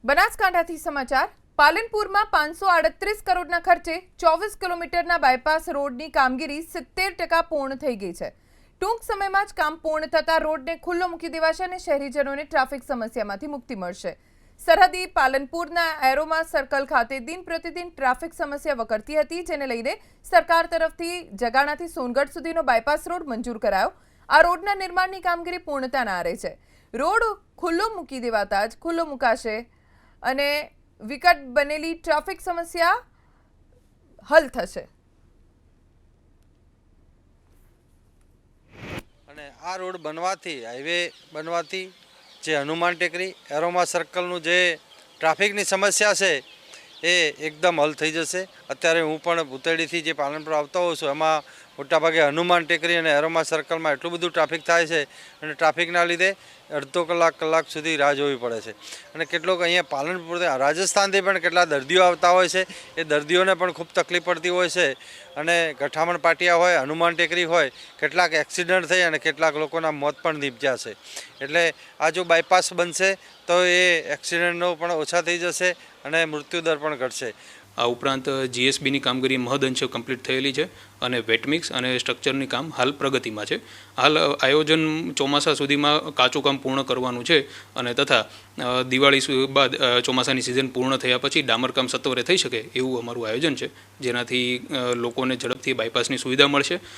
બનાસકાંઠાથી સમાચાર પાલનપુરમાં 538 કરોડના ખર્ચે 24 કિલોમીટરના બાયપાસ રોડની કામગીરી 70% પૂર્ણ થઈ ગઈ છે। ટૂંક સમયમાં જ કામ પૂર્ણ થતા રોડને ખુલ્લો મૂકી દેવાશે અને શહેરીજનોને ટ્રાફિક સમસ્યામાંથી મુક્તિ મળશે। સરહદી પાલનપુરના એરોમા સર્કલ ખાતે દિન પ્રતિદિન ટ્રાફિક સમસ્યા વકરતી હતી, જેને લઈને સરકાર તરફથી જગાણાથી સોનગઢ સુધીનો બાયપાસ રોડ મંજૂર કરાયો। આ રોડના નિર્માણની કામગીરી પૂર્ણતાના આરે છે। રોડ ખુલ્લો મૂકી દેવાતા જ ખુલ્લો મુકાશે અને વિકટ બનેલી ટ્રાફિક સમસ્યા હલ થશે। અને આ રોડ બનવાથી હાઈવે બનવાથી જે હનુમાન ટેકરી એરોમા સર્કલનું જે ટ્રાફિકની સમસ્યા છે એ એકદમ હલ થઈ જશે। અત્યારે હું પણ ભૂતેડીથી જે પાલનપુર આવતો હોઉં છું એમાં મોટાભાગે હનુમાન ટેકરી અને એરોમા સર્કલમાં એટલું બધું ટ્રાફિક થાય છે અને ટ્રાફિકના લીધે અડધો કલાક સુધી રાહ જોવી પડે છે। અને કેટલોક અહીંયા પાલનપુર રાજસ્થાનથી પણ કેટલા દર્દીઓ આવતા હોય છે, એ દર્દીઓને પણ ખૂબ તકલીફ પડતી હોય છે। અને ગઠામણ પાટિયા હોય, હનુમાન ટેકરી હોય, કેટલાક એક્સિડન્ટ થઈ અને કેટલાક લોકોના મોત પણ નીપજ્યા છે। એટલે આ જો બાયપાસ બનશે તો એ એક્સિડન્ટનો પણ ઓછા થઈ જશે અને મૃત્યુદર પણ ઘટશે। આ ઉપરાંત જીએસબીની કામગીરી મહદઅંશે કમ્પ્લીટ થયેલી છે અને વેટમિક્સ અને સ્ટ્રક્ચરની કામ હાલ પ્રગતિમાં છે। હાલ આયોજન ચોમાસા સુધીમાં કાચું કામ પૂર્ણ કરવાનું છે અને તથા દિવાળી બાદ ચોમાસાની સિઝન પૂર્ણ થયા પછી ડામરકામ સત્વરે થઈ શકે એવું અમારું આયોજન છે, જેનાથી લોકોને ઝડપથી બાયપાસની સુવિધા મળશે।